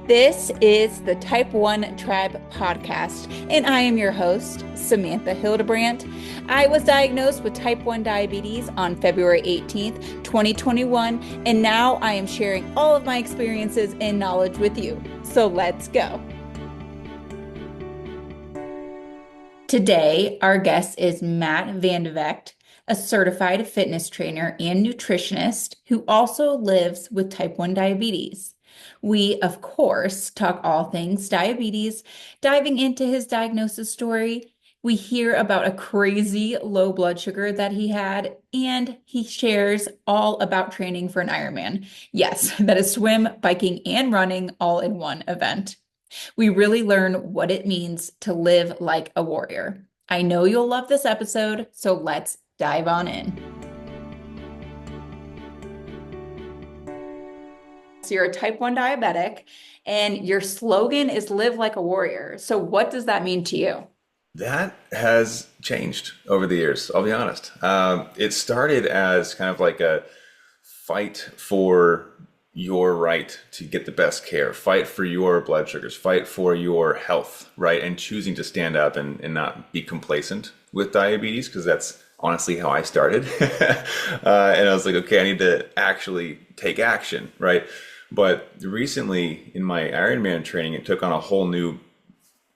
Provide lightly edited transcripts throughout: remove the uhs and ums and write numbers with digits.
This is the Type 1 Tribe podcast, and I am your host, Samantha Hildebrandt. I was diagnosed with type 1 diabetes on February 18th, 2021, and now I am sharing all of my experiences and knowledge with you. So let's go. Today, our guest is Matt Vande Vegte, a certified fitness trainer and nutritionist who also lives with type 1 diabetes. We, of course, talk all things diabetes, diving into his diagnosis story. We hear about a crazy low blood sugar that he had, and he shares all about training for an Ironman. Yes, that is swim, biking, and running all in one event. We really learn what it means to live like a warrior. I know you'll love this episode, so let's dive on in. So you're a type 1 diabetic, and your slogan is live like a warrior. So what does that mean to you? That has changed over the years, I'll be honest. It started as kind of like a fight for your right to get the best care, fight for your blood sugars, fight for your health, right? And choosing to stand up and not be complacent with diabetes, because that's honestly how I started. And I was like, okay, I need to actually take action, right? But recently in my Ironman training, it took on a whole new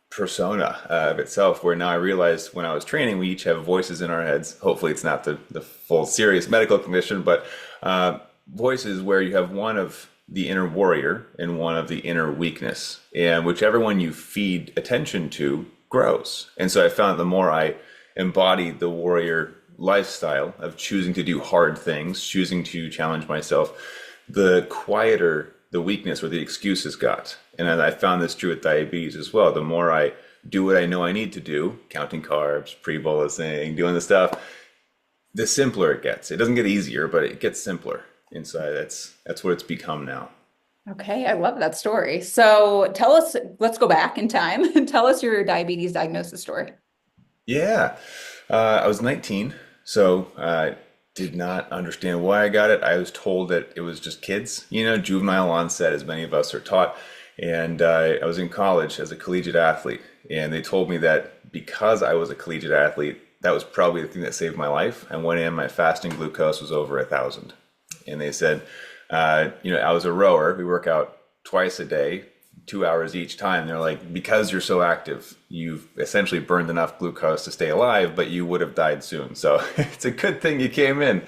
persona of itself, where now I realized when I was training, we each have voices in our heads. Hopefully it's not the full serious medical condition, but voices where you have one of the inner warrior and one of the inner weakness. And whichever one you feed attention to grows. And so I found the more I embody the warrior lifestyle of choosing to do hard things, choosing to challenge myself, the quieter the weakness or the excuses got. And I found this true with diabetes as well. The more I do what I know I need to do, counting carbs, pre-bolusing, doing the stuff, the simpler it gets. It doesn't get easier, but it gets simpler. And so that's what it's become now. Okay, I love that story. So tell us, let's go back in time and tell us your diabetes diagnosis story. Yeah, I was 19, so I did not understand why I got it. I was told that it was just kids, juvenile onset, as many of us are taught. And I was in college as a collegiate athlete, and they told me that because I was a collegiate athlete, that was probably the thing that saved my life. I went in, my fasting glucose was over 1,000. And they said, I was a rower. We work out twice a day, 2 hours each time. They're like, because you're so active, you've essentially burned enough glucose to stay alive, but you would have died soon. So it's a good thing you came in.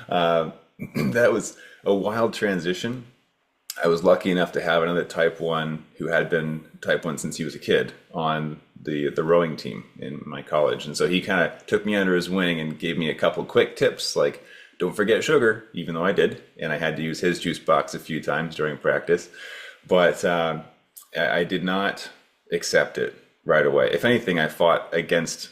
That was a wild transition. I was lucky enough to have another type 1 who had been type 1 since he was a kid on the rowing team in my college. And so he kind of took me under his wing and gave me a couple quick tips, like don't forget sugar, even though I did. And I had to use his juice box a few times during practice. But I did not accept it right away. If anything, I fought against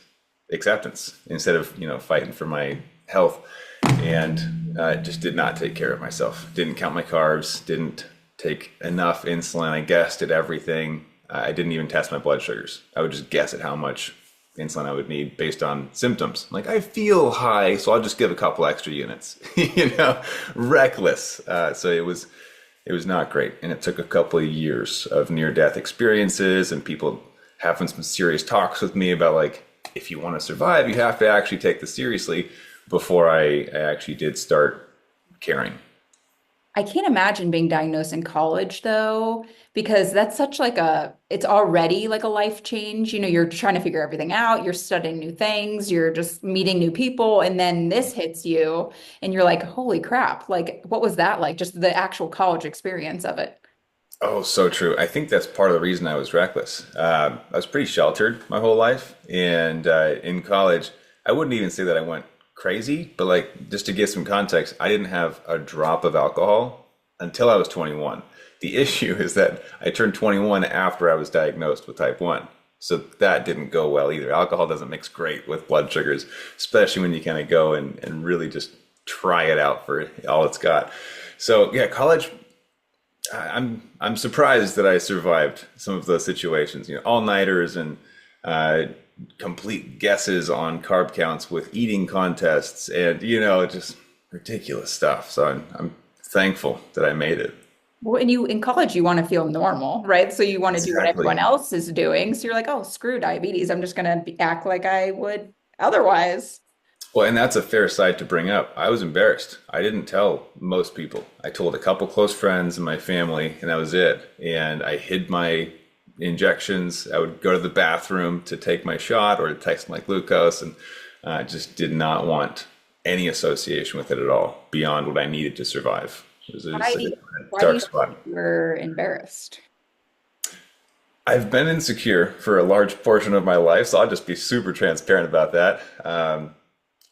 acceptance instead of, fighting for my health, and just did not take care of myself. Didn't count my carbs, didn't take enough insulin. I guessed at everything. I didn't even test my blood sugars. I would just guess at how much insulin I would need based on symptoms. Like, I feel high, so I'll just give a couple extra units, reckless. So it was not great. And it took a couple of years of near-death experiences and people having some serious talks with me about, like, if you want to survive, you have to actually take this seriously, before I actually did start caring. I can't imagine being diagnosed in college though, because that's such it's already like a life change. You're trying to figure everything out. You're studying new things. You're just meeting new people. And then this hits you and you're like, holy crap. Like, what was that like? Just the actual college experience of it. Oh, so true. I think that's part of the reason I was reckless. I was pretty sheltered my whole life. And in college, I wouldn't even say that I went crazy, but like, just to give some context, I didn't have a drop of alcohol until I was 21. The issue is that I turned 21 after I was diagnosed with type 1. So that didn't go well either. Alcohol doesn't mix great with blood sugars, especially when you kind of go and really just try it out for all it's got. So yeah, college, I'm surprised that I survived some of those situations, all-nighters and complete guesses on carb counts with eating contests and just ridiculous stuff. So I'm thankful that I made it. Well, and you in college, you want to feel normal, right? So you want to do what Exactly. everyone else is doing. So you're like, oh, screw diabetes. I'm just going to act like I would otherwise. Well, and that's a fair side to bring up. I was embarrassed. I didn't tell most people. I told a couple close friends and my family, and that was it. And I hid my injections. I would go to the bathroom to take my shot or to test my glucose, and I just did not want any association with it at all beyond what I needed to survive. It was Why, like a why do dark you think spot. you were embarrassed? I've been insecure for a large portion of my life, so I'll just be super transparent about that. I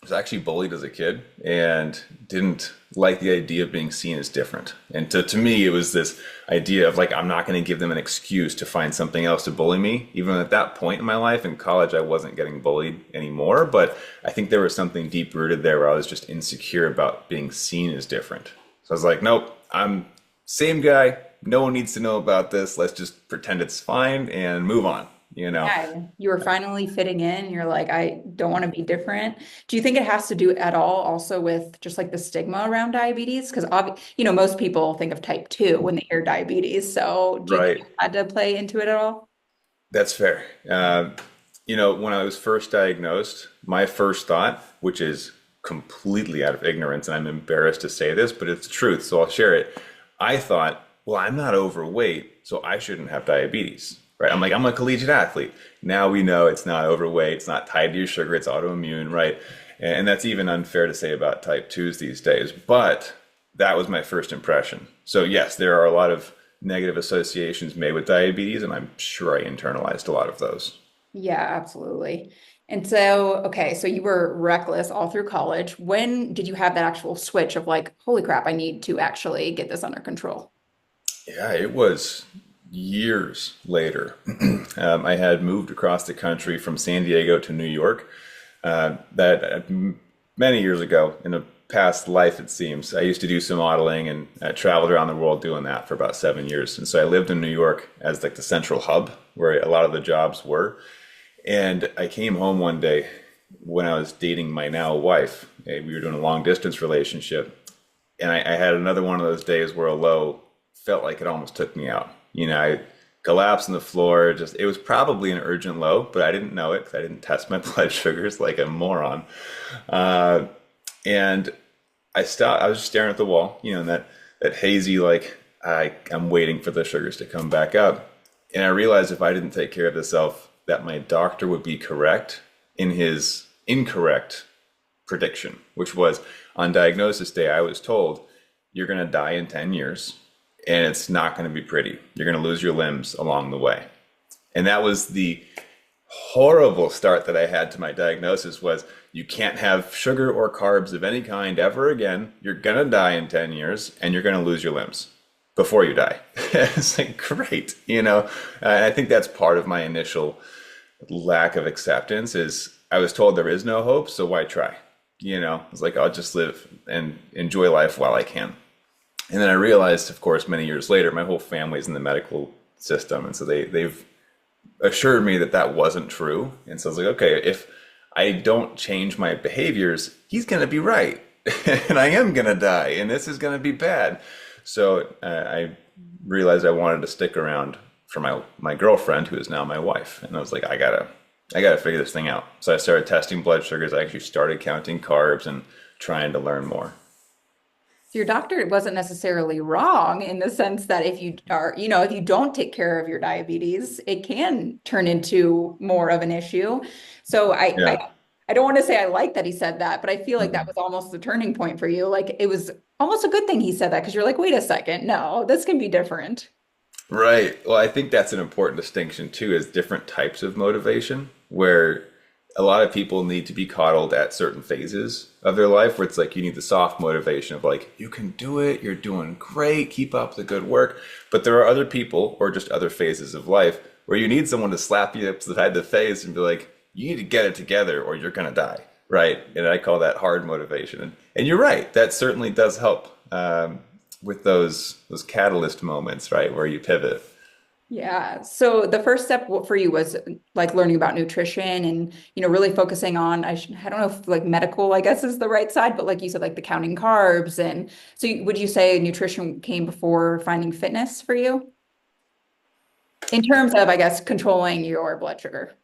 was actually bullied as a kid and didn't like the idea of being seen as different. And to me, it was this idea of like, I'm not going to give them an excuse to find something else to bully me. Even at that point in my life in college, I wasn't getting bullied anymore. But I think there was something deep rooted there where I was just insecure about being seen as different. So I was like, nope, I'm same guy. No one needs to know about this. Let's just pretend it's fine and move on, you know? Yeah, you were finally fitting in. You're like, I don't want to be different. Do you think it has to do at all also with just like the stigma around diabetes? Because most people think of type 2 when they hear diabetes. So do you think Right. it had to play into it at all? That's fair. When I was first diagnosed, my first thought, which is completely out of ignorance, and I'm embarrassed to say this, but it's the truth, so I'll share it. I thought, well, I'm not overweight, so I shouldn't have diabetes, right? I'm like, I'm a collegiate athlete. Now we know it's not overweight, it's not tied to your sugar, it's autoimmune, right? And that's even unfair to say about type 2s these days. But that was my first impression. So, yes, there are a lot of negative associations made with diabetes, and I'm sure I internalized a lot of those. Yeah, absolutely. And so, okay, so you were reckless all through college. When did you have that actual switch of like, holy crap, I need to actually get this under control? Yeah, it was years later. I had moved across the country from San Diego to New York. Many years ago in a past life, it seems. I used to do some modeling and I traveled around the world doing that for about 7 years. And so I lived in New York as like the central hub where a lot of the jobs were. And I came home one day when I was dating my now wife. We were doing a long distance relationship. And I had another one of those days where a low felt like it almost took me out. I collapsed on the floor. Just it was probably an urgent low, but I didn't know it because I didn't test my blood sugars like a moron. Uh, and I stopped. I was just staring at the wall, and that hazy like I'm waiting for the sugars to come back up. And I realized if I didn't take care of the self, that my doctor would be correct in his incorrect prediction, which was on diagnosis day, I was told you're going to die in 10 years and it's not going to be pretty. You're going to lose your limbs along the way. And that was the horrible start that I had to my diagnosis was you can't have sugar or carbs of any kind ever again. You're going to die in 10 years and you're going to lose your limbs before you die. It's like, great. I think that's part of my initial lack of acceptance is I was told there is no hope, so why try? It's like I'll just live and enjoy life while I can. And then I realized, of course, many years later, my whole family's in the medical system, and so they've assured me that that wasn't true. And so I was like, okay, if I don't change my behaviors, he's going to be right, and I am going to die, and this is going to be bad. So I realized I wanted to stick around for my girlfriend, who is now my wife, and I was like, I gotta figure this thing out. So I started testing blood sugars. I actually started counting carbs and trying to learn more. So your doctor wasn't necessarily wrong in the sense that if you don't take care of your diabetes, it can turn into more of an issue. So Yeah. I don't want to say I like that he said that, but I feel like that Mhm. was almost the turning point for you. Like it was almost a good thing he said that because you're like, wait a second, no, this can be different. Right. Well, I think that's an important distinction too, is different types of motivation, where a lot of people need to be coddled at certain phases of their life, where it's like you need the soft motivation of like, you can do it, you're doing great, keep up the good work. But there are other people or just other phases of life where you need someone to slap you upside the face and be like, you need to get it together or you're gonna die. Right. And I call that hard motivation. And you're right, that certainly does help with those catalyst moments, right, where you pivot. Yeah. So the first step for you was like learning about nutrition and, really focusing on, I don't know if like medical, I guess is the right side, but like you said, like the counting carbs. And so would you say nutrition came before finding fitness for you in terms of, I guess, controlling your blood sugar?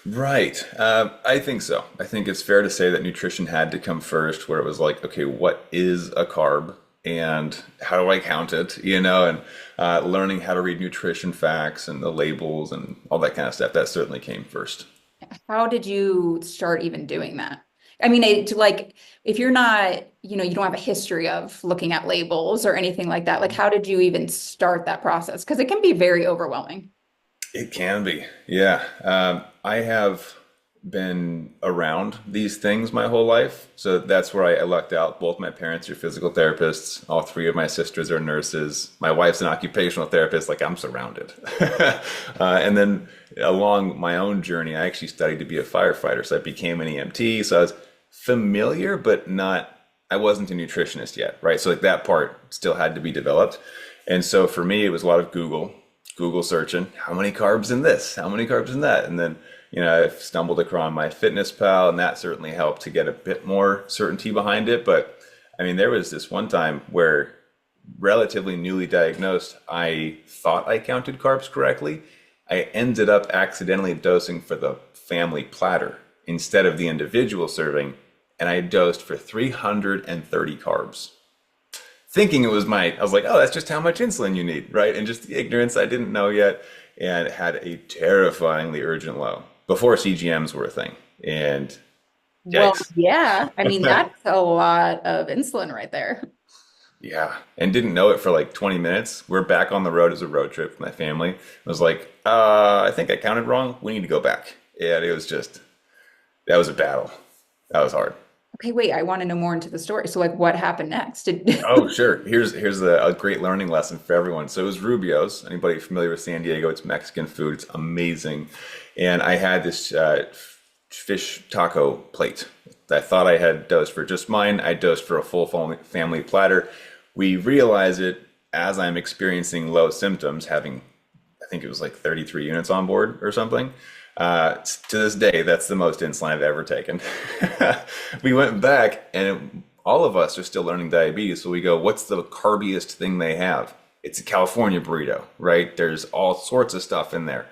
Right. I think so. I think it's fair to say that nutrition had to come first, where it was like, okay, what is a carb and how do I count it? And learning how to read nutrition facts and the labels and all that kind of stuff. That certainly came first. How did you start even doing that? I mean, to like, if you're not, you don't have a history of looking at labels or anything like that, like, how did you even start that process? Because it can be very overwhelming. It can be, yeah. I have been around these things my whole life. So that's where I lucked out. Both my parents are physical therapists. All three of my sisters are nurses. My wife's an occupational therapist. Like I'm surrounded. And then along my own journey, I actually studied to be a firefighter. So I became an EMT. So I was familiar, but not, I wasn't a nutritionist yet, right? So like that part still had to be developed. And so for me, it was a lot of Google searching, how many carbs in this? How many carbs in that? And then, I've stumbled across my fitness pal, and that certainly helped to get a bit more certainty behind it. But I mean, there was this one time where relatively newly diagnosed, I thought I counted carbs correctly. I ended up accidentally dosing for the family platter instead of the individual serving, and I dosed for 330 carbs thinking it was I was like, oh, that's just how much insulin you need, right? And just the ignorance I didn't know yet, and had a terrifyingly urgent low before CGMs were a thing. And Well, yikes. yeah. I mean, that's a lot of insulin right there. Yeah. And didn't know it for like 20 minutes. We're back on the road as a road trip with my family. I was like, I think I counted wrong. We need to go back. And it was just, that was a battle. That was hard. Okay, wait, I want to know more into the story. So, like, what happened next? Oh, sure. Here's a great learning lesson for everyone. So it was Rubio's. Anybody familiar with San Diego? It's Mexican food. It's amazing. And I had this fish taco plate. I thought I had dosed for just mine. I dosed for a full family platter. We realize it as I'm experiencing low symptoms, having, I think it was like 33 units on board or something. To this day, that's the most insulin I've ever taken. We went back and all of us are still learning diabetes. So we go, what's the carbiest thing they have? It's a California burrito, right? There's all sorts of stuff in there.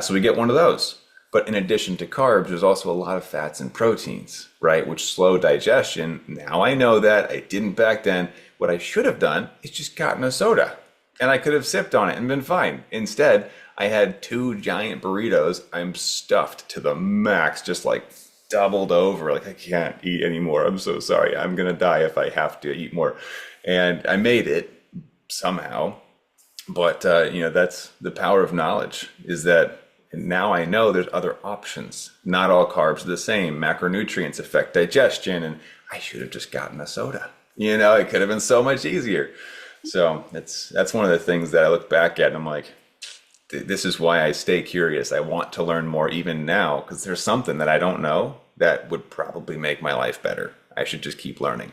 So we get one of those. But in addition to carbs, there's also a lot of fats and proteins, right? Which slow digestion. Now I know that. I didn't back then. What I should have done is just gotten a soda and I could have sipped on it and been fine. Instead, I had two giant burritos. I'm stuffed to the max, just like doubled over. Like I can't eat anymore. I'm so sorry. I'm gonna die if I have to eat more. And I made it somehow. But that's the power of knowledge. Is that now I know there's other options. Not all carbs are the same. Macronutrients affect digestion, and I should have just gotten a soda. It could have been so much easier. So that's one of the things that I look back at and I'm like, this is why I stay curious. I want to learn more even now because there's something that I don't know that would probably make my life better. I should just keep learning.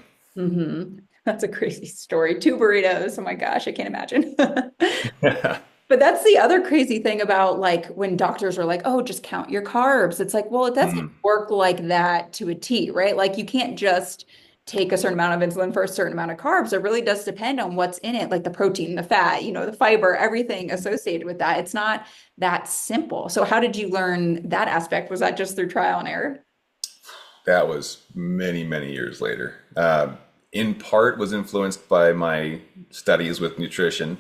That's a crazy story. Two burritos. Oh my gosh, I can't imagine. But that's the other crazy thing about like when doctors are like, oh, just count your carbs. It's like, well, it doesn't Mm, work like that to a T, right? Like you can't just take a certain amount of insulin for a certain amount of carbs. It really does depend on what's in it, like the protein, the fat, the fiber, everything associated with that. It's not that simple. So how did you learn that aspect? Was that just through trial and error? that was many, many years later. In part was influenced by my studies with nutrition.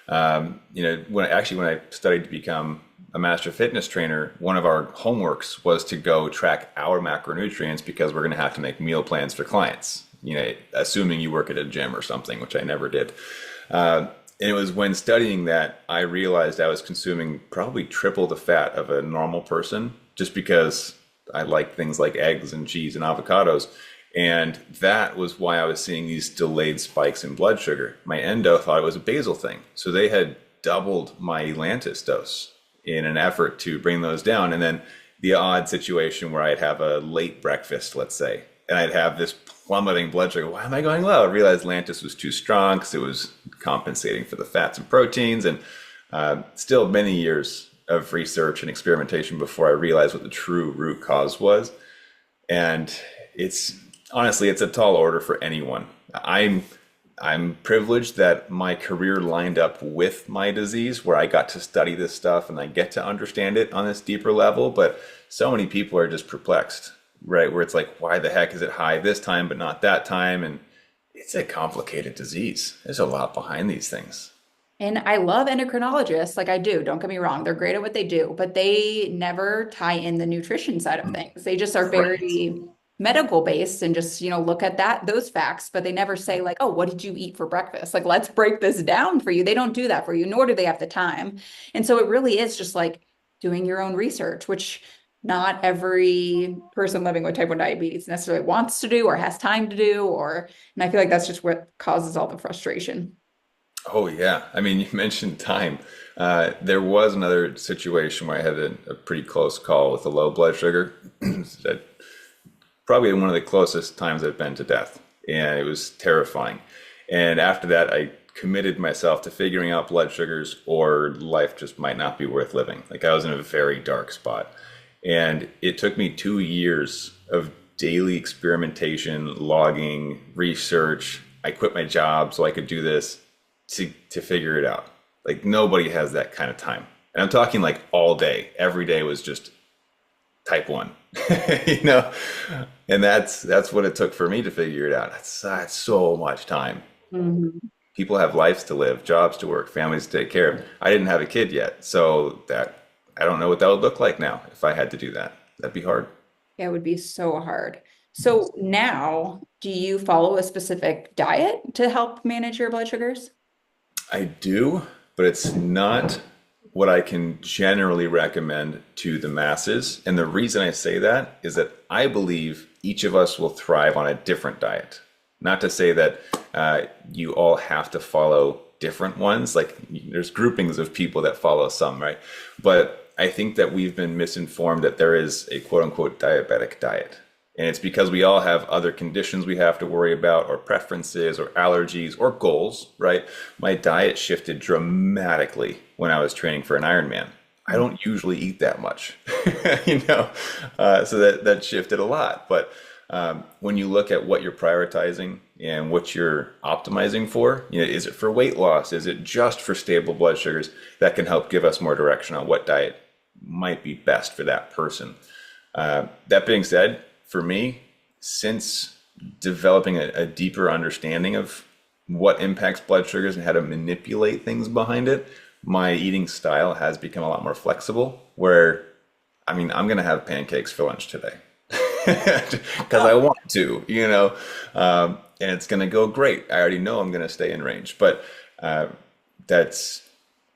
When I studied to become a master fitness trainer, one of our homeworks was to go track our macronutrients because we're going to have to make meal plans for clients. Assuming you work at a gym or something, which I never did. And it was when studying that I realized I was consuming probably triple the fat of a normal person just because I like things like eggs and cheese and avocados. And that was why I was seeing these delayed spikes in blood sugar. My endo thought it was a basal thing. So they had doubled my Lantus dose in an effort to bring those down. And then the odd situation where I'd have a late breakfast, let's say, and I'd have this plummeting blood sugar. Why am I going low? I realized Lantus was too strong because it was compensating for the fats and proteins. And Still many years of research and experimentation before I realized what the true root cause was. And it's honestly, it's a tall order for anyone. I'm privileged that my career lined up with my disease where I got to study this stuff and I get to understand it on this deeper level. But so many people are just perplexed, right? Where it's like, why the heck is it high this time, but not that time? And it's a complicated disease. There's a lot behind these things. And I love endocrinologists, like I do, don't get me wrong. They're great at what they do, but they never tie in the nutrition side of things. They just are Right. very medical based and just, look at those facts, but they never say like, "Oh, what did you eat for breakfast?" Like, let's break this down for you. They don't do that for you, nor do they have the time. And so it really is just like doing your own research, which not every person living with type 1 diabetes necessarily wants to do or has time to do, and I feel like that's just what causes all the frustration. Oh yeah. I mean, you mentioned time. There was another situation where I had a pretty close call with a low blood sugar. That probably one of the closest times I've been to death, and it was terrifying. And after that, I committed myself to figuring out blood sugars, or life just might not be worth living. Like I was in a very dark spot, and it took me 2 years of daily experimentation, logging, research. I quit my job so I could do this to figure it out. Like nobody has that kind of time. And I'm talking like all day. Every day was just type one, you know? And that's what it took for me to figure it out. That's so much time. Mhm. People have lives to live, jobs to work, families to take care of. I didn't have a kid yet, so that I don't know what that would look like now if I had to do that. That'd be hard. Yeah, it would be so hard. So now, do you follow a specific diet to help manage your blood sugars? I do, but it's not what I can generally recommend to the masses. And the reason I say that is that I believe each of us will thrive on a different diet. Not to say that you all have to follow different ones. Like there's groupings of people that follow some, right? But I think that we've been misinformed that there is a quote unquote diabetic diet. And it's because we all have other conditions we have to worry about, or preferences, or allergies, or goals, right? My diet shifted dramatically when I was training for an Ironman. I don't usually eat that much, you know, so that shifted a lot. But when you look at what you're prioritizing and what you're optimizing for, is it for weight loss? Is it just for stable blood sugars? That can help give us more direction on what diet might be best for that person. That being said, for me, since developing a deeper understanding of what impacts blood sugars and how to manipulate things behind it, my eating style has become a lot more flexible. Where, I mean, I'm going to have pancakes for lunch today because I want to, and it's going to go great. I already know I'm going to stay in range, but that's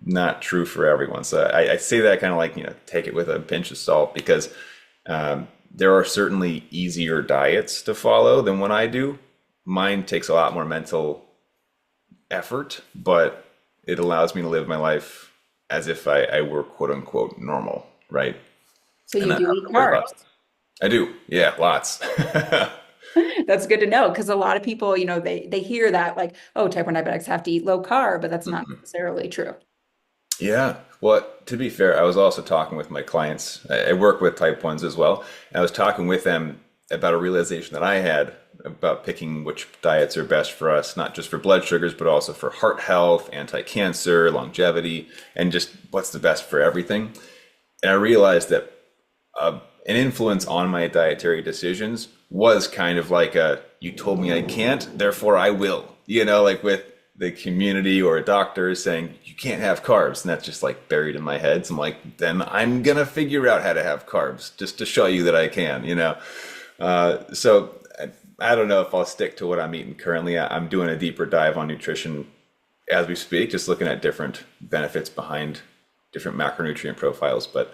not true for everyone. So I say that kind of like, take it with a pinch of salt because there are certainly easier diets to follow than what I do. Mine takes a lot more mental effort, but it allows me to live my life as if I were quote unquote normal, right? So And you not do have eat to worry about carbs. it. I do. Yeah, lots. That's good to know because a lot of people, they hear that like, oh, type 1 diabetics have to eat low carb, but that's not necessarily true. Yeah. Well, to be fair, I was also talking with my clients. I work with type ones as well. And I was talking with them about a realization that I had about picking which diets are best for us, not just for blood sugars, but also for heart health, anti-cancer, longevity, and just what's the best for everything. And I realized that an influence on my dietary decisions was kind of like a, you told me I can't, therefore I will. Like with the community or a doctor saying you can't have carbs, and that's just like buried in my head. So I'm like, then I'm gonna figure out how to have carbs just to show you that I can. So I don't know if I'll stick to what I'm eating currently. I'm doing a deeper dive on nutrition as we speak, just looking at different benefits behind different macronutrient profiles. But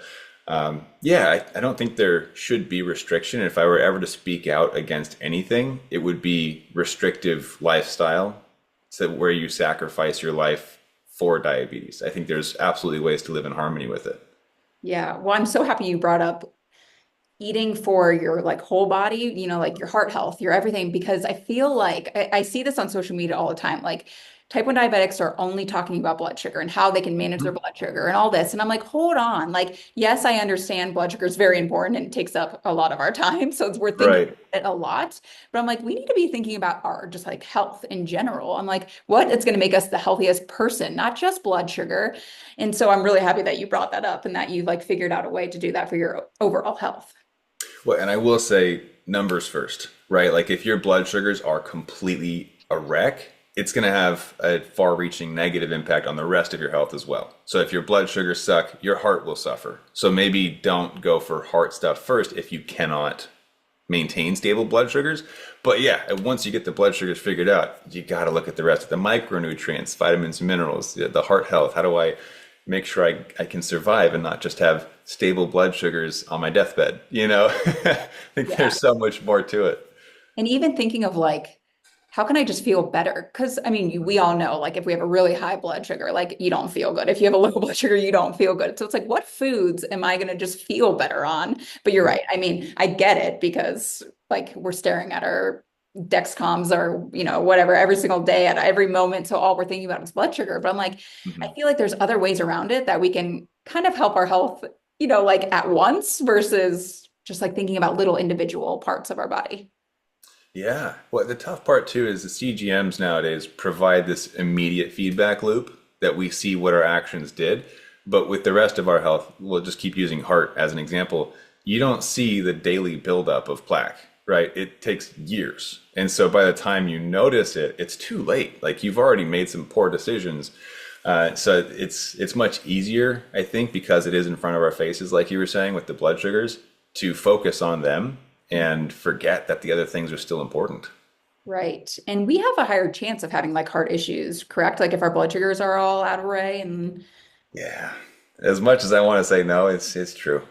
yeah, I don't think there should be restriction. If I were ever to speak out against anything, it would be restrictive lifestyle, so where you sacrifice your life for diabetes. I think there's absolutely ways to live in harmony with it. Yeah. Well, I'm so happy you brought up eating for your like whole body, like your heart health, your everything, because I feel like I see this on social media all the time. Like type 1 diabetics are only talking about blood sugar and how they can manage their Mhm. blood sugar and all this. And I'm like, hold on. Like, yes, I understand blood sugar is very important and it takes up a lot of our time. So we're thinking Right. it a lot. But I'm like, we need to be thinking about our just like health in general. I'm like, what is going to make us the healthiest person, not just blood sugar. And so I'm really happy that you brought that up and that you like figured out a way to do that for your overall health. Well, and I will say numbers first, right? Like if your blood sugars are completely a wreck, it's going to have a far-reaching negative impact on the rest of your health as well. So if your blood sugars suck, your heart will suffer. So maybe don't go for heart stuff first if you cannot maintain stable blood sugars. But yeah, once you get the blood sugars figured out, you got to look at the rest of the micronutrients, vitamins, minerals, the heart health. How do I make sure I can survive and not just have stable blood sugars on my deathbed? I think Yeah. there's so much more to it. And even thinking of like, how can I just feel better? Because I mean, we all know, like, if we have a really high blood sugar, like, you don't feel good. If you have a low blood sugar, you don't feel good. So it's like, what foods am I going to just feel better on? But you're right. I mean, I get it because, like, we're staring at our Dexcoms or, whatever every single day at every moment. So all we're thinking about is blood sugar. But I'm like, I Mhm. feel like there's other ways around it that we can kind of help our health, like at once versus just like thinking about little individual parts of our body. Yeah. Well, the tough part too is the CGMs nowadays provide this immediate feedback loop that we see what our actions did. But with the rest of our health, we'll just keep using heart as an example. You don't see the daily buildup of plaque, right? It takes years. And so by the time you notice it, it's too late. Like you've already made some poor decisions. So it's much easier, I think, because it is in front of our faces, like you were saying with the blood sugars, to focus on them and forget that the other things are still important. Right. And we have a higher chance of having like heart issues, correct? Like if our blood sugars are all out of array and Yeah. As much as I want to say no, it's true.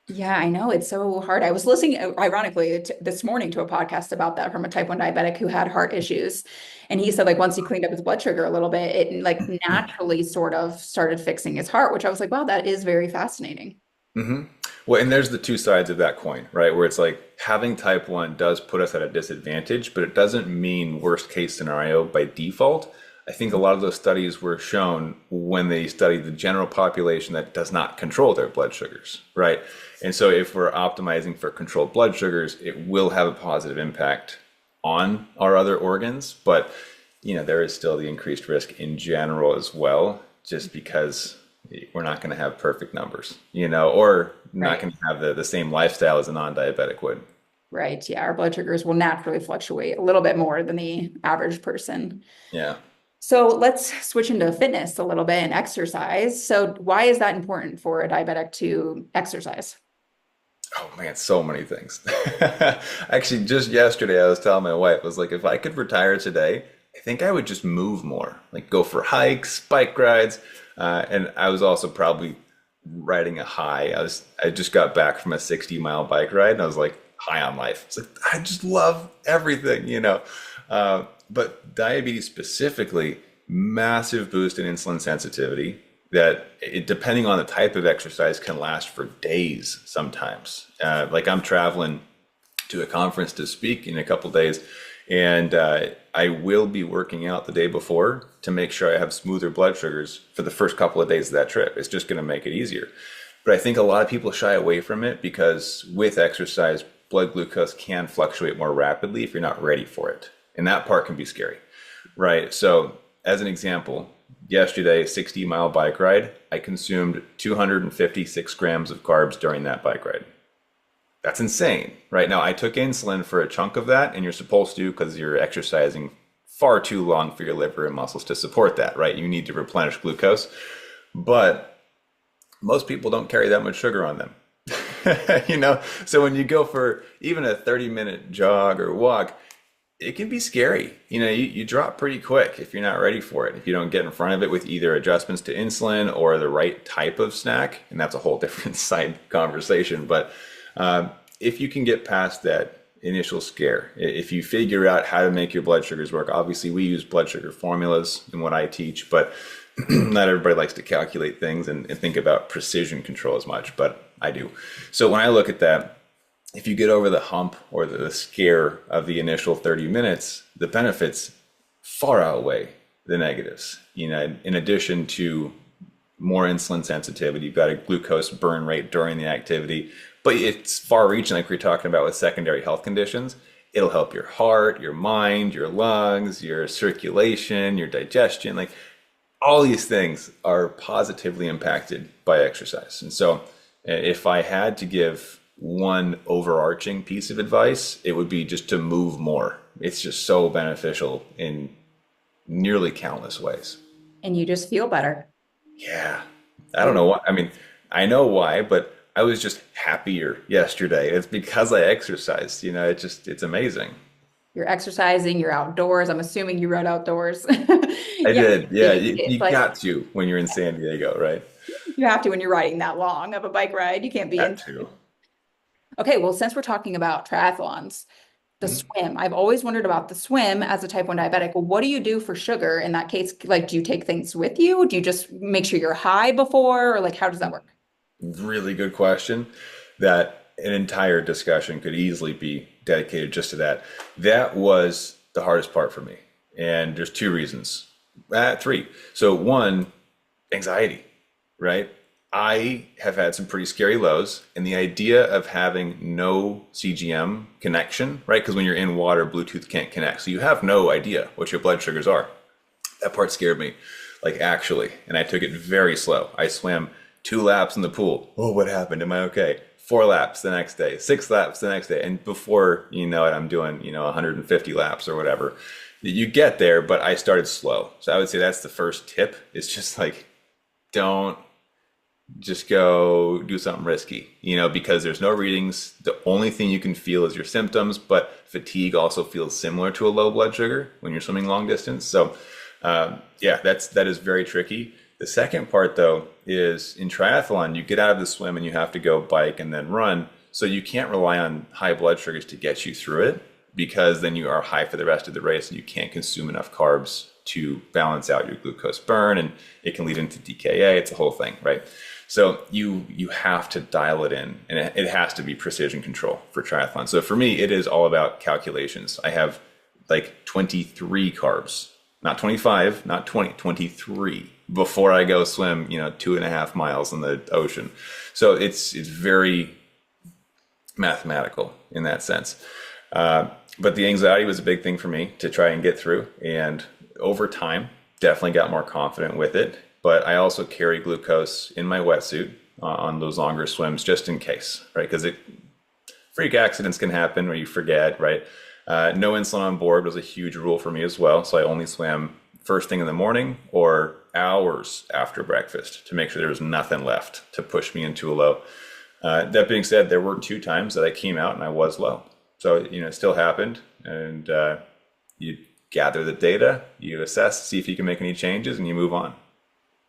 yeah, I know it's so hard. I was listening, ironically, this morning to a podcast about that from a type 1 diabetic who had heart issues. And he said like once he cleaned up his blood sugar a little bit, it like naturally sort of started fixing his heart, which I was like, wow, that is very fascinating. Hmm. Well, and there's the two sides of that coin, right? Where it's like having type 1 does put us at a disadvantage, but it doesn't mean worst case scenario by default. I think a lot of those studies were shown when they studied the general population that does not control their blood sugars, right? And so if we're optimizing for controlled blood sugars, it will have a positive impact on our other organs, but there is still the increased risk in general as well, just because we're not going to have perfect numbers, or not Right. going to have the same lifestyle as a non-diabetic would. Right. Yeah. Our blood sugars will naturally fluctuate a little bit more than the average person. Yeah. So let's switch into fitness a little bit and exercise. So why is that important for a diabetic to exercise? Oh man, so many things. Actually, just yesterday I was telling my wife, I was like, if I could retire today, I think I would just move more, like go for hikes, bike rides, and I was also probably riding a high. I just got back from a 60-mile bike ride, and I was like high on life. It's like I just love everything. But diabetes specifically, massive boost in insulin sensitivity that depending on the type of exercise can last for days sometimes. Like I'm traveling to a conference to speak in a couple days, and I will be working out the day before to make sure I have smoother blood sugars for the first couple of days of that trip. It's just going to make it easier. But I think a lot of people shy away from it because with exercise, blood glucose can fluctuate more rapidly if you're not ready for it. And that part can be scary, right? So, as an example, yesterday, 60-mile bike ride, I consumed 256 grams of carbs during that bike ride. That's insane, right? Now, I took insulin for a chunk of that, and you're supposed to because you're exercising far too long for your liver and muscles to support that, right? You need to replenish glucose. But most people don't carry that much sugar on them. So when you go for even a 30-minute jog or walk, it can be scary. You drop pretty quick if you're not ready for it. If you don't get in front of it with either adjustments to insulin or the right type of snack, and that's a whole different side conversation. But if you can get past that initial scare, if you figure out how to make your blood sugars work, obviously we use blood sugar formulas in what I teach, but not everybody likes to calculate things and think about precision control as much, but I do. So when I look at that, if you get over the hump or the scare of the initial 30 minutes, the benefits far outweigh the negatives. In addition to more insulin sensitivity, you've got a glucose burn rate during the activity, but it's far reaching, like we are talking about with secondary health conditions. It'll help your heart, your mind, your lungs, your circulation, your digestion. Like all these things are positively impacted by exercise. And so, if I had to give one overarching piece of advice, it would be just to move more. It's just so beneficial in nearly countless ways. And you just feel better. Yeah. I don't know why. I mean, I know why, but I was just happier yesterday. It's because I exercised. It's amazing. You're exercising, you're outdoors. I'm assuming you rode outdoors. I Yeah, did. Yeah. You it's like got to when you're in San Diego, right? you have to when you're riding that long of a bike ride. You can't be Got in. to. Okay, well, since we're talking about triathlons, the Mhm. swim, I've always wondered about the swim as a type 1 diabetic. Well, what do you do for sugar in that case? Like, do you take things with you? Do you just make sure you're high before, or like, how does that work? Really good question that an entire discussion could easily be dedicated just to that. That was the hardest part for me. And there's two reasons. Three. So one, anxiety, right? I have had some pretty scary lows, and the idea of having no CGM connection, right? Because when you're in water, Bluetooth can't connect. So you have no idea what your blood sugars are. That part scared me, like actually. And I took it very slow. I swam 2 laps in the pool. Oh, what happened? Am I okay? 4 laps the next day, 6 laps the next day. And before you know it, I'm doing, 150 laps or whatever. You get there, but I started slow. So I would say that's the first tip. It's just like, don't just go do something risky, because there's no readings. The only thing you can feel is your symptoms, but fatigue also feels similar to a low blood sugar when you're swimming long distance. So, yeah, that is very tricky. The second part, though, is in triathlon, you get out of the swim and you have to go bike and then run. So you can't rely on high blood sugars to get you through it because then you are high for the rest of the race and you can't consume enough carbs to balance out your glucose burn, and it can lead into DKA. It's a whole thing, right? So you have to dial it in, and it has to be precision control for triathlon. So for me, it is all about calculations. I have like 23 carbs, not 25, not 20, 23 before I go swim, 2.5 miles in the ocean. So it's very mathematical in that sense. But the anxiety was a big thing for me to try and get through. And over time, definitely got more confident with it. But I also carry glucose in my wetsuit on those longer swims just in case, right? Because freak accidents can happen where you forget, right? No insulin on board was a huge rule for me as well. So I only swam first thing in the morning or hours after breakfast to make sure there was nothing left to push me into a low. That being said, there were 2 times that I came out and I was low. So, it still happened. And you gather the data, you assess, see if you can make any changes, and you move on.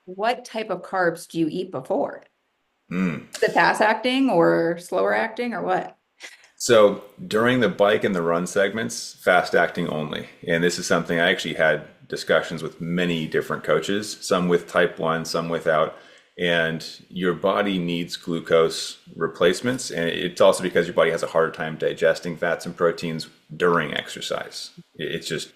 What type of carbs do you eat before? Mm. Is it fast acting or slower acting or what? So during the bike and the run segments, fast acting only. And this is something I actually had discussions with many different coaches, some with type 1, some without. And your body needs glucose replacements. And it's also because your body has a harder time digesting fats and proteins during exercise. It's just,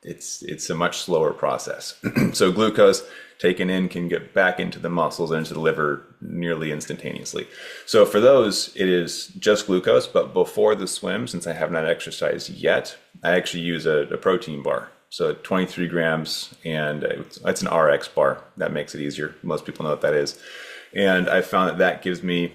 it's a much slower process. So glucose taken in can get back into the muscles and into the liver nearly instantaneously. So for those, it is just glucose. But before the swim, since I have not exercised yet, I actually use a protein bar. So 23 grams, and it's an RX bar. That makes it easier. Most people know what that is. And I found that gives me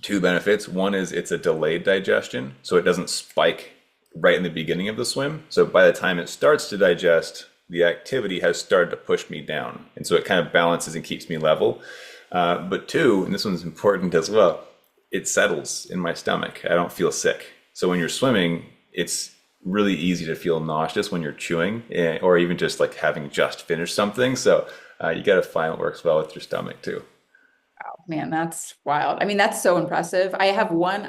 2 benefits. One is it's a delayed digestion, so it doesn't spike right in the beginning of the swim. So by the time it starts to digest, the activity has started to push me down. And so it kind of balances and keeps me level. But 2, and this one's important as well, it settles in my stomach. I don't feel sick. So when you're swimming, it's really easy to feel nauseous when you're chewing, or even just like having just finished something. So you got to find what works well with your stomach too. Man, that's wild. I mean, that's so impressive. I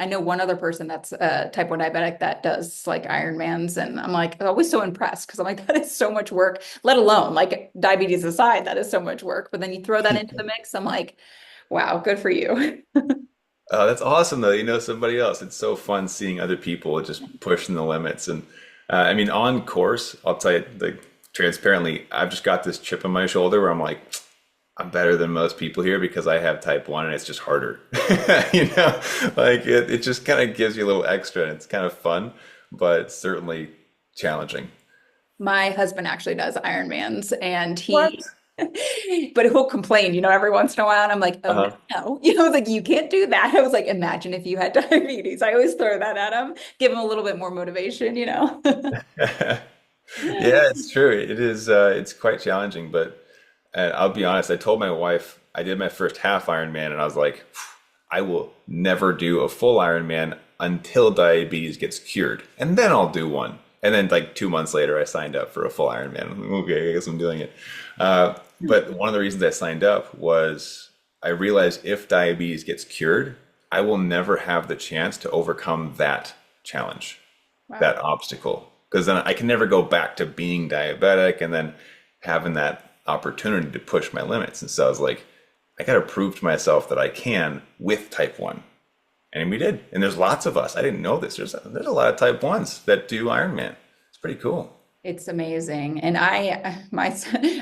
know one other person that's a type 1 diabetic that does like Ironmans. And I'm like always so impressed because I'm like, that is so much work, let alone like diabetes aside, that is so much work. But then you throw that into the mix, I'm like, wow, good for you. That's awesome though. Somebody else. It's so fun seeing other people just pushing the limits. And I mean, on course, I'll tell you, like transparently, I've just got this chip on my shoulder where I'm like, I'm better than most people here because I have type 1 and it's just harder. You know, like it just kind of gives you a little extra and it's kind of fun, but certainly challenging. My husband actually does Ironmans and What? but he'll complain, every once in a while. And I'm like, oh Uh-huh. no, I was like, you can't do that. I was like, imagine if you had diabetes. I always throw that at him, give him a little bit more motivation. Yeah, it's true. It is, it's quite challenging, but I'll be honest, I told my wife I did my first half Ironman and I was like, I will never do a full Ironman until diabetes gets cured, and then I'll do one. And then like 2 months later, I signed up for a full Ironman. I'm like, okay, I guess I'm doing it. But one of the reasons I signed up was I realized if diabetes gets cured, I will never have the chance to overcome that challenge, Wow. that obstacle, because then I can never go back to being diabetic and then having that opportunity to push my limits. And so I was like, I got to prove to myself that I can with type 1. And we did. And there's lots of us. I didn't know this. There's a lot of type 1s that do Ironman. It's pretty cool. It's amazing. And I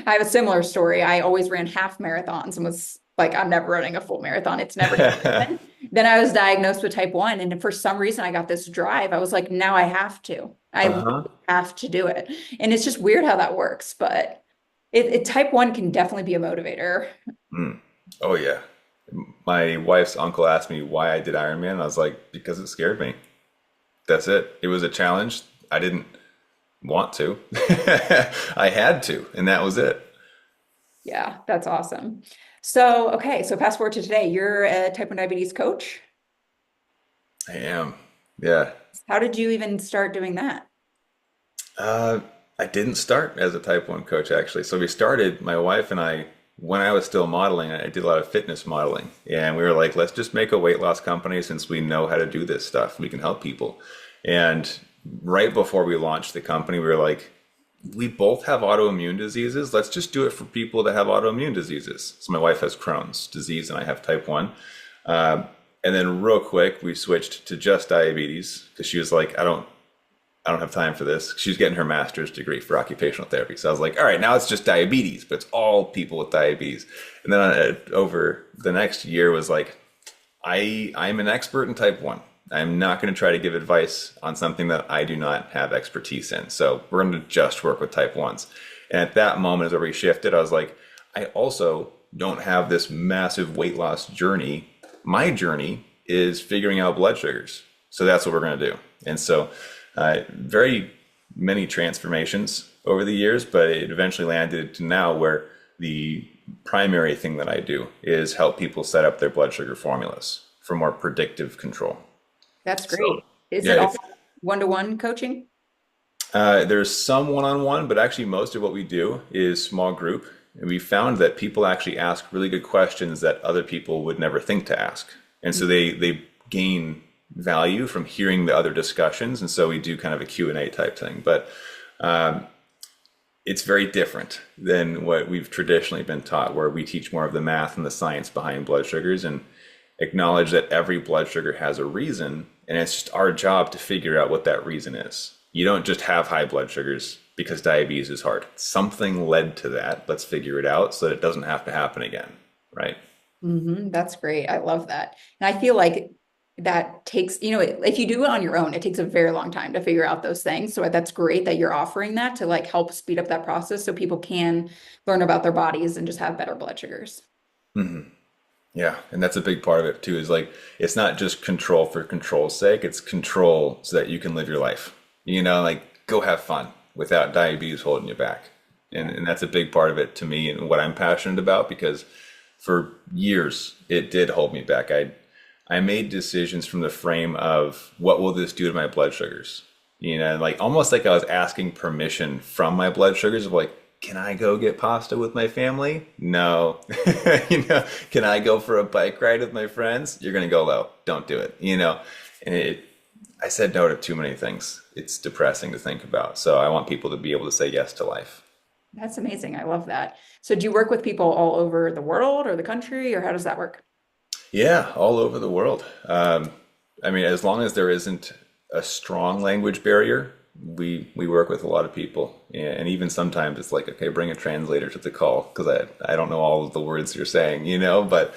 have a similar story. I always ran half marathons and was like, I'm never running a full marathon. It's never going to happen. Then I was diagnosed with type 1. And for some reason, I got this drive. I was like, now I have to. I Uh-huh. literally have to do it. And it's just weird how that works. But type 1 can definitely be a motivator. Mm. Oh yeah. My wife's uncle asked me why I did Ironman. And I was like, because it scared me. That's it. It was a challenge. I didn't want to. I had to, and that was it. Yeah, that's awesome. So, okay. So fast forward to today, you're a type 1 diabetes coach. I am. Yeah. How did you even start doing that? Uh, I didn't start as a type 1 coach actually. So we started, my wife and I, when I was still modeling, I did a lot of fitness modeling. And we were like, let's just make a weight loss company since we know how to do this stuff. We can help people. And right before we launched the company, we were like, we both have autoimmune diseases. Let's just do it for people that have autoimmune diseases. So my wife has Crohn's disease and I have type 1. And then real quick, we switched to just diabetes because she was like, I don't have time for this. She was getting her master's degree for occupational therapy. So I was like, all right, now it's just diabetes, but it's all people with diabetes. And then over the next year was like, I'm an expert in type 1. I'm not going to try to give advice on something that I do not have expertise in. So we're going to just work with type 1s. And at that moment, as we shifted, I was like, I also don't have this massive weight loss journey. My journey is figuring out blood sugars. So that's what we're going to do. And so very many transformations over the years, but it eventually landed to now where the primary thing that I do is help people set up their blood sugar formulas for more predictive control. That's So great. Is yeah, it all one-to-one coaching? there's some one-on-one, but actually most of what we do is small group. And we found that people actually ask really good questions that other people would never think to ask. And so they gain value from hearing the other discussions. And so we do kind of a Q&A type thing. But it's very different than what we've traditionally been taught, where we teach more of the math and the science behind blood sugars and acknowledge that every blood sugar has a reason. And it's just our job to figure out what that reason is. You don't just have high blood sugars because diabetes is hard. Something led to that. Let's figure it out so that it doesn't have to happen again. Right. That's great. I love that. And I feel like that takes, if you do it on your own, it takes a very long time to figure out those things. So that's great that you're offering that to like help speed up that process so people can learn about their bodies and just have better blood sugars. Yeah, and that's a big part of it too, is like it's not just control for control's sake, it's control so that you can live your life. Like go have fun without diabetes holding you back. And that's a big part of it to me and what I'm passionate about because for years it did hold me back. I made decisions from the frame of what will this do to my blood sugars? Like almost like I was asking permission from my blood sugars of like, can I go get pasta with my family? No. Can I go for a bike ride with my friends? You're going to go low. Don't do it. And I said no to too many things. It's depressing to think about. So I want people to be able to say yes to life. That's amazing. I love that. So do you work with people all over the world or the country, or how does that work? Yeah, all over the world. I mean, as long as there isn't a strong language barrier, we work with a lot of people, and even sometimes it's like, okay, bring a translator to the call because I don't know all of the words you're saying, but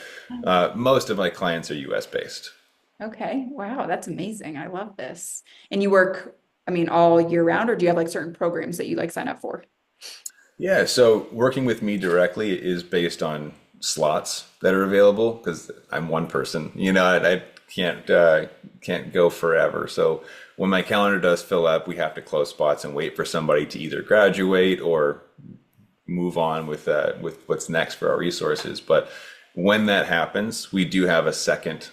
most of my clients are US based. Okay. Wow, that's amazing. I love this. And you work, I mean, all year round, or do you have like certain programs that you like sign up for? Yeah, so working with me directly is based on slots that are available because I'm one person. I can't go forever. So when my calendar does fill up, we have to close spots and wait for somebody to either graduate or move on with what's next for our resources. But when that happens, we do have a second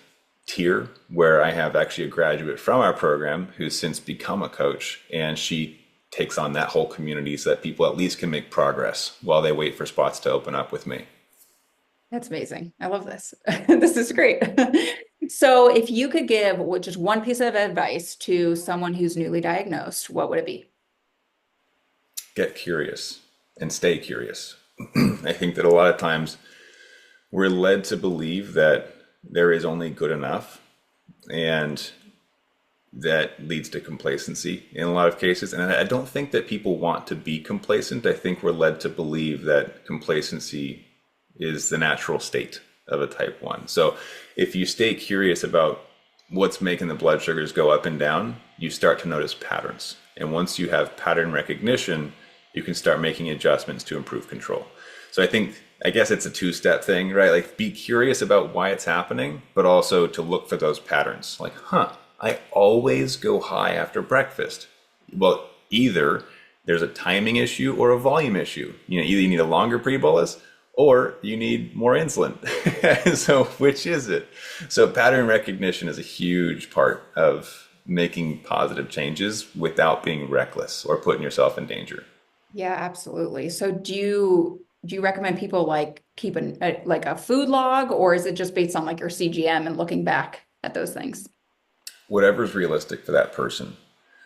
tier where I have actually a graduate from our program who's since become a coach, and she takes on that whole community so that people at least can make progress while they wait for spots to open up with me. That's amazing. I love this. This is great. So if you could give just one piece of advice to someone who's newly diagnosed, what would it be? Get curious and stay curious. I think that a lot of times we're led to believe that there is only good enough, and that leads to complacency in a lot of cases. And I don't think that people want to be complacent. I think we're led to believe that complacency is the natural state of a type 1. So if you stay curious about what's making the blood sugars go up and down, you start to notice patterns. And once you have pattern recognition, you can start making adjustments to improve control. So I guess it's a two-step thing, right? Like, be curious about why it's happening, but also to look for those patterns. Like, I always go high after breakfast. Well, either there's a timing issue or a volume issue. Either you need a longer pre-bolus or you need more insulin. So which is it? So pattern recognition is a huge part of making positive changes without being reckless or putting yourself in danger. Yeah, absolutely. So do you recommend people like keep like a food log, or is it just based on like your CGM and looking back at those things? Whatever's realistic for that person.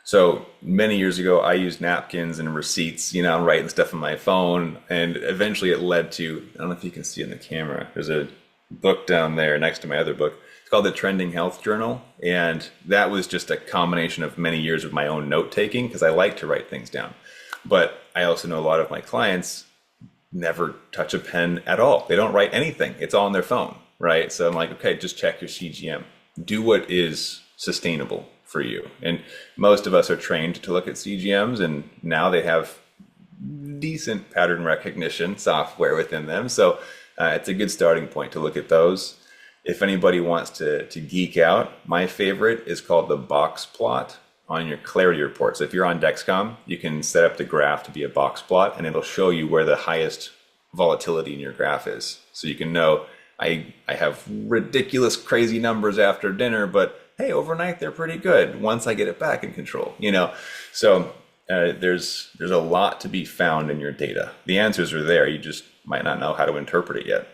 So many years ago, I used napkins and receipts, I'm writing stuff on my phone. And eventually it led to, I don't know if you can see in the camera, there's a book down there next to my other book. It's called the Trending Health Journal. And that was just a combination of many years of my own note taking because I like to write things down. But I also know a lot of my clients never touch a pen at all. They don't write anything. It's all on their phone, right? So I'm like, okay, just check your CGM. Do what is sustainable for you. And most of us are trained to look at CGMs, and now they have decent pattern recognition software within them. So it's a good starting point to look at those. If anybody wants to geek out, my favorite is called the box plot on your clarity report. So if you're on Dexcom, you can set up the graph to be a box plot, and it'll show you where the highest volatility in your graph is. So you can know, I have ridiculous crazy numbers after dinner, but hey, overnight they're pretty good once I get it back in control, So there's a lot to be found in your data. The answers are there. You just might not know how to interpret it yet.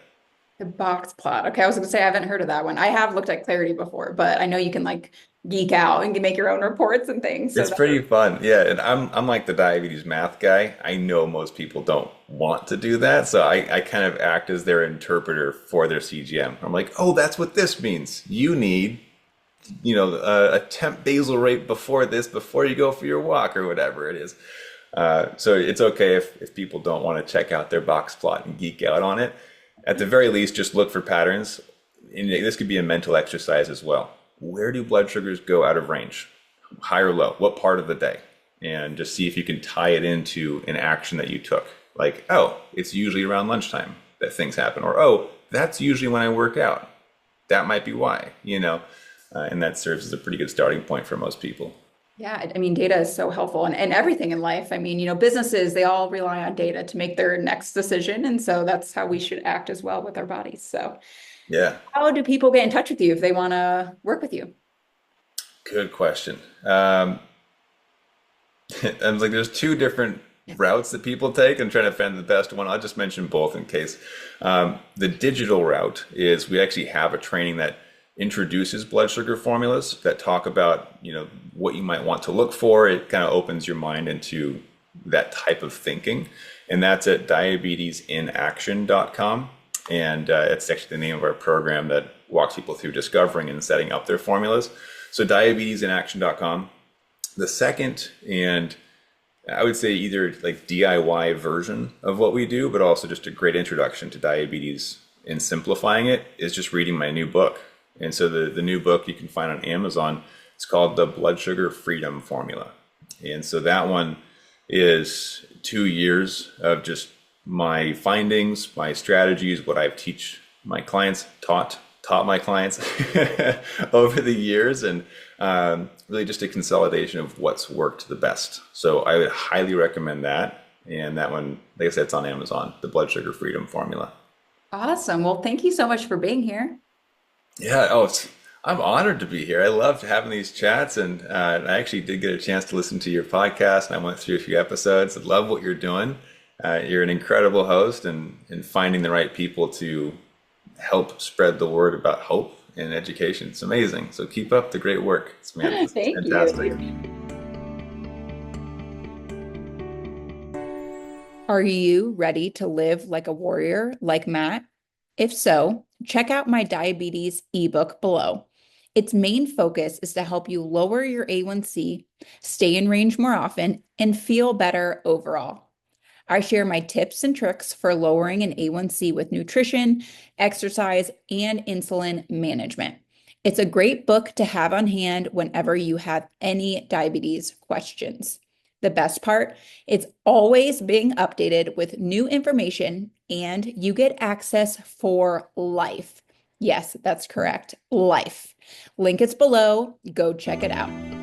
The box plot. Okay, I was going to say I haven't heard of that one. I have looked at Clarity before, but I know you can like geek out and make your own reports and things. So It's pretty fun. Yeah, and I'm like the diabetes math guy. I know most people don't want to do that, so I kind of act as their interpreter for their CGM. I'm like, oh, that's what this means. You need, a temp basal rate before you go for your walk or whatever it is. So it's okay if people don't want to check out their box plot and geek out on it. At the very least, just look for patterns. And this could be a mental exercise as well. Where do blood sugars go out of range? High or low? What part of the day? And just see if you can tie it into an action that you took. Like, oh, it's usually around lunchtime that things happen. Or, oh, that's usually when I work out. That might be why, and that serves as a pretty good starting point for most people. Yeah, I mean, data is so helpful and everything in life. I mean, businesses, they all rely on data to make their next decision. And so that's how we should act as well with our bodies. So Yeah, how do people get in touch with you if they want to work with you? good question. I was like, there's two different routes that people take. I'm trying to find the best one. I'll just mention both in case. The digital route is we actually have a training that introduces blood sugar formulas that talk about, what you might want to look for. It kind of opens your mind into that type of thinking. And that's at diabetesinaction.com. And it's actually the name of our program that walks people through discovering and setting up their formulas. So diabetesinaction.com. the second, and I would say either like DIY version of what we do, but also just a great introduction to diabetes and simplifying it is just reading my new book. And so the new book you can find on Amazon, it's called The Blood Sugar Freedom Formula. And so that one is 2 years of just my findings, my strategies, what I've teach my clients, taught my clients over the years, and really just a consolidation of what's worked the best. So I would highly recommend that. And that one, like I said, it's on Amazon, The Blood Sugar Freedom Formula. Awesome. Well, thank you so much for being here. Yeah, oh, I'm honored to be here. I loved having these chats, and I actually did get a chance to listen to your podcast, and I went through a few episodes. I love what you're doing. You're an incredible host, and finding the right people to help spread the word about hope and education. It's amazing. So keep up the great work. It's Thank fantastic. you. Are you ready to live like a warrior like Matt? If so, check out my diabetes ebook below. Its main focus is to help you lower your A1C, stay in range more often, and feel better overall. I share my tips and tricks for lowering an A1C with nutrition, exercise, and insulin management. It's a great book to have on hand whenever you have any diabetes questions. The best part, it's always being updated with new information and you get access for life. Yes, that's correct. Life. Link is below. Go check it out.